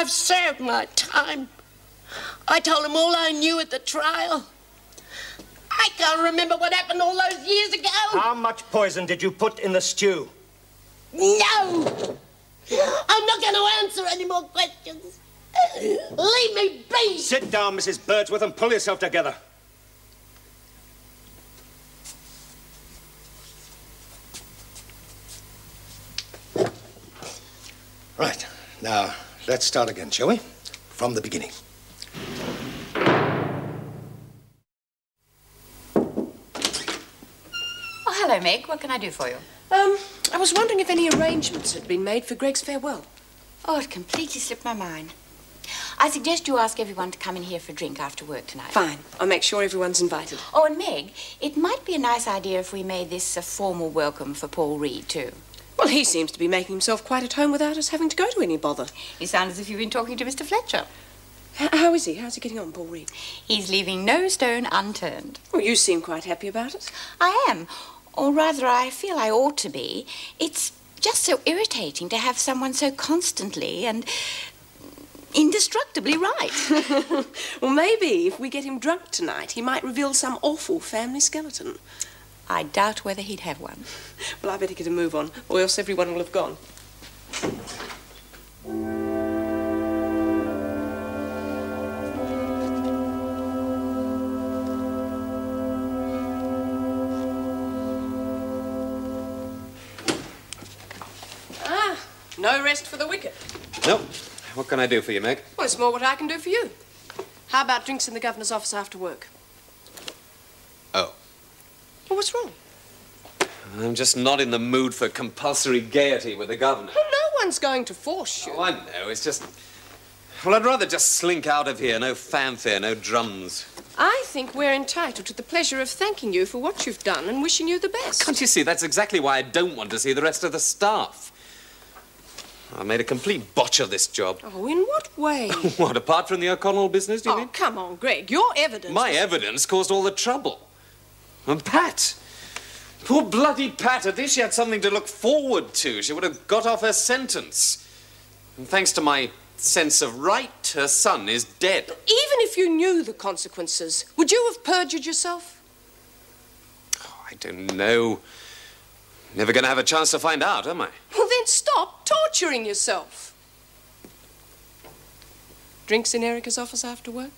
I've served my time. I told him all I knew at the trial. I can't remember what happened all those years ago. How much poison did you put in the stew? No! I'm not going to answer any more questions. Leave me be! Sit down, Mrs. Birdsworth, and pull yourself together. Right. Now, let's start again, shall we? From the beginning. Oh, hello, Meg. What can I do for you? I was wondering if any arrangements had been made for Greg's farewell. Oh, it completely slipped my mind. I suggest you ask everyone to come in here for a drink after work tonight. Fine. I'll make sure everyone's invited. Oh, and Meg, it might be a nice idea if we made this a formal welcome for Paul Reed, too. Well, he seems to be making himself quite at home without us having to go to any bother. You sound as if you've been talking to Mr. Fletcher. How is he? How's he getting on, Paul Reed? He's leaving no stone unturned. Well, you seem quite happy about it. I am. Or rather, I feel I ought to be. It's just so irritating to have someone so constantly and indestructibly right. Well, maybe if we get him drunk tonight, he might reveal some awful family skeleton. I doubt whether he'd have one. Well, I better get a move on, or else everyone will have gone. No rest for the wicked. Nope. What can I do for you, Meg? Well, it's more what I can do for you. How about drinks in the governor's office after work? Oh. Well, what's wrong? I'm just not in the mood for compulsory gaiety with the governor. Well, no one's going to force you. Oh, I know. It's just... Well, I'd rather just slink out of here. No fanfare, no drums. I think we're entitled to the pleasure of thanking you for what you've done and wishing you the best. Can't you see? That's exactly why I don't want to see the rest of the staff. I made a complete botch of this job. Oh, in what way? What, apart from the O'Connell business, do you mean? Oh, come on, Greg. Your evidence... My evidence caused all the trouble. And Pat. Poor bloody Pat. At least she had something to look forward to. She would have got off her sentence. And thanks to my sense of right, her son is dead. Even if you knew the consequences, would you have perjured yourself? Oh, I don't know. Never going to have a chance to find out, am I? Well, then stop torturing yourself. Drinks in Erica's office after work?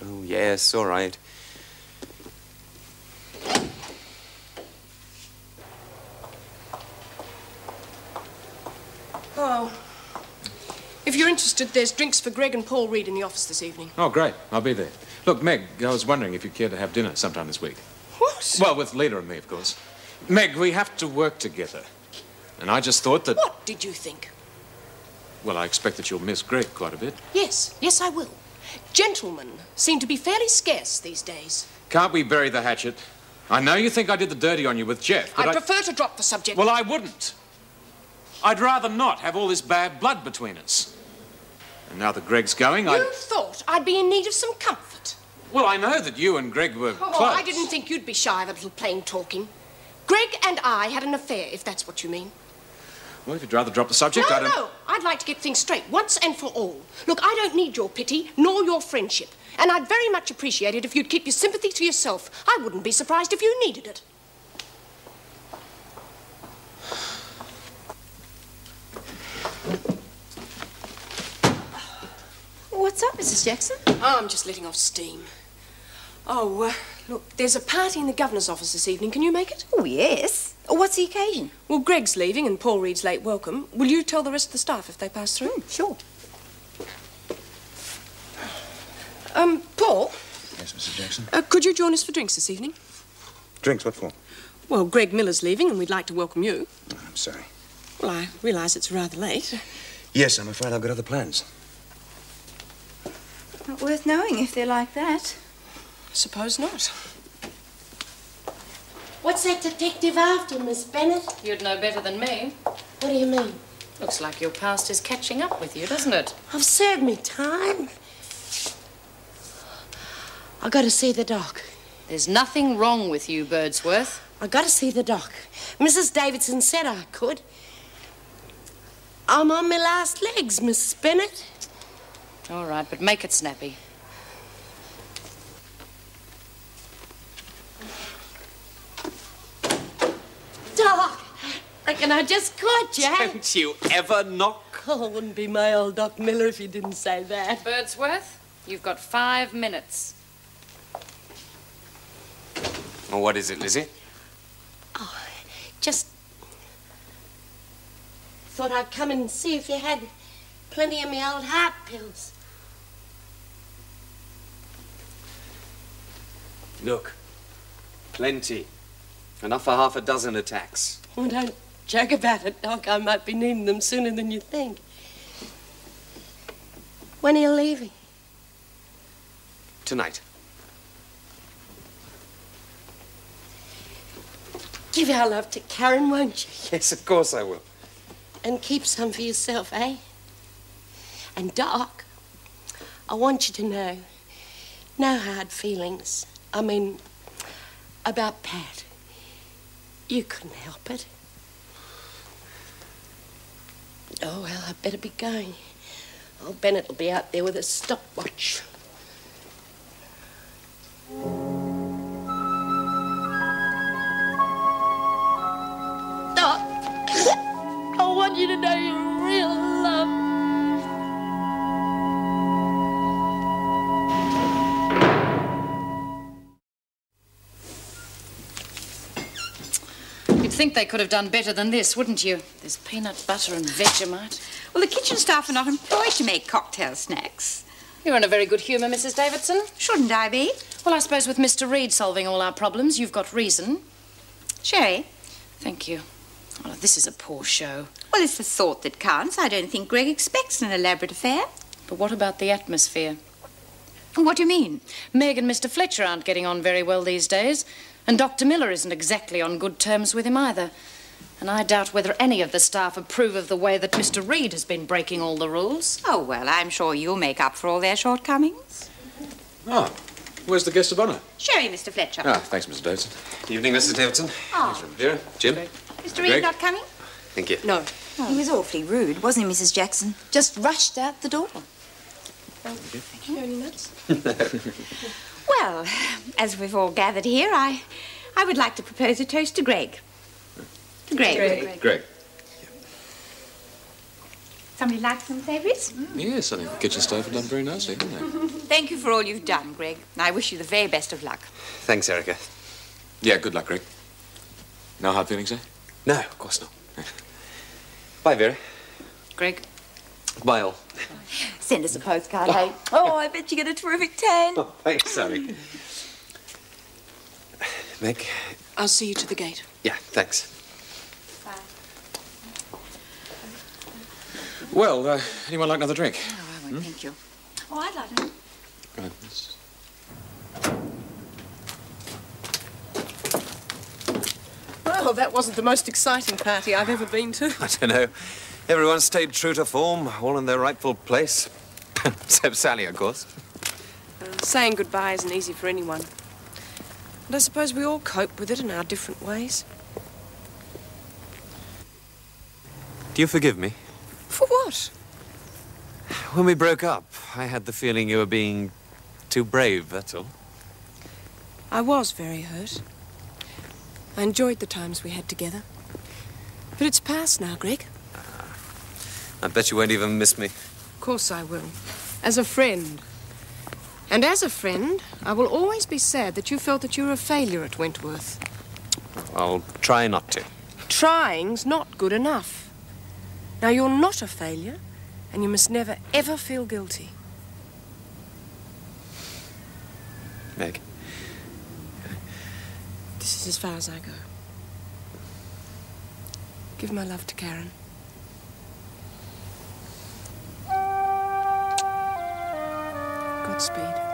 Oh, yes, all right. Oh. If you're interested, there's drinks for Greg and Paul Reed in the office this evening. Oh, great. I'll be there. Look, Meg, I was wondering if you'd care to have dinner sometime this week. What? Well, with Leda and me, of course. Meg, we have to work together. And I just thought that... What did you think? Well, I expect that you'll miss Greg quite a bit. Yes, I will. Gentlemen seem to be fairly scarce these days. Can't we bury the hatchet? I know you think I did the dirty on you with Jeff, but I prefer to drop the subject. Well, I wouldn't. I'd rather not have all this bad blood between us. And now that Greg's going, You thought I'd be in need of some comfort. Well, I know that you and Greg were close. I didn't think you'd be shy of a little plain talking. Greg and I had an affair, if that's what you mean. Well, if you'd rather drop the subject, No, I'd like to get things straight, once and for all. Look, I don't need your pity, nor your friendship. And I'd very much appreciate it if you'd keep your sympathy to yourself. I wouldn't be surprised if you needed it. What's up, Mrs. Jackson? Oh, I'm just letting off steam. Oh, look, there's a party in the governor's office this evening. Can you make it? Oh, yes. What's the occasion? Well, Greg's leaving and Paul Reed's late welcome. Will you tell the rest of the staff if they pass through? Sure. Paul? Yes, Mrs. Jackson? Could you join us for drinks this evening? Drinks? What for? Well, Greg Miller's leaving and we'd like to welcome you. Oh, I'm sorry. Well, I realise it's rather late. Yes, I'm afraid I've got other plans. Not worth knowing if they're like that. Suppose not. What's that detective after, Miss Bennett? You'd know better than me. What do you mean? Looks like your past is catching up with you, doesn't it? I've served me time. I got to see the doc. There's nothing wrong with you, Birdsworth. I got to see the doc. Mrs. Davidson said I could. I'm on my last legs, Mrs. Bennett. All right, but make it snappy. Doc, reckon I just caught you. Don't you ever knock? Oh, it wouldn't be my old Doc Miller if you didn't say that. Birdsworth, you've got 5 minutes. Well, what is it, Lizzie? Oh, just thought I'd come and see if you had plenty of my old heart pills. Look, plenty. Enough for half a dozen attacks. Oh, don't joke about it, Doc. I might be needing them sooner than you think. When are you leaving? Tonight. Give our love to Karen, won't you? Yes, of course I will. And keep some for yourself, eh? And Doc, I want you to know, no hard feelings. I mean, about Pat. You couldn't help it. Oh, well, I better be going. Old Bennett will be out there with a stopwatch. Doc, I want you to know you're real love. You'd think they could have done better than this, wouldn't you? There's peanut butter and Vegemite. Well, the kitchen staff are not employed to make cocktail snacks. You're in a very good humour, Mrs. Davidson. Shouldn't I be? Well, I suppose with Mr. Reed solving all our problems, you've got reason. Sherry? Thank you. Oh, this is a poor show. Well, it's the thought that counts. I don't think Greg expects an elaborate affair. But what about the atmosphere? What do you mean? Meg and Mr. Fletcher aren't getting on very well these days, and Dr. Miller isn't exactly on good terms with him either. And I doubt whether any of the staff approve of the way that Mr. Reed has been breaking all the rules. Oh, well, I'm sure you'll make up for all their shortcomings. Ah, where's the guest of honour? Sherry, Mr. Fletcher. Ah, thanks, Mr. Davidson. Evening, Mrs. Davidson. Oh. Thanks, Vera. Jim. Mr. Reed Greg? not coming? Thank you. No. He was awfully rude, wasn't he, Mrs. Jackson? Just rushed out the door. Thank you very much. Well, as we've all gathered here, I would like to propose a toast to Greg. To Greg. Greg. Somebody like some favourites? Yes, I think the kitchen staff have done very nicely, haven't they? Thank you for all you've done, Greg. I wish you the very best of luck. Thanks, Erica. Yeah, good luck, Greg. No hard feelings, eh? No, of course not. Bye, Vera. Greg? Bye, all. Send us a postcard, hey? Oh, I bet you get a terrific tan. Oh, thanks, Sally. Meg? I'll see you to the gate. Yeah, thanks. Well, anyone like another drink? Oh, I won't, thank you. Oh, I'd like to. Right, Well, that wasn't the most exciting party I've ever been to. I don't know. Everyone stayed true to form, all in their rightful place. Except Sally, of course. Saying goodbye isn't easy for anyone. And I suppose we all cope with it in our different ways. Do you forgive me? For what? When we broke up, I had the feeling you were being too brave, that's all. I was very hurt. I enjoyed the times we had together. But it's past now, Greg. I bet you won't even miss me. Of course I will. As a friend. And as a friend, I will always be sad that you felt that you were a failure at Wentworth. I'll try not to. Trying's not good enough. Now, you're not a failure, and you must never, ever feel guilty. Meg. This is as far as I go. Give my love to Karen. Godspeed.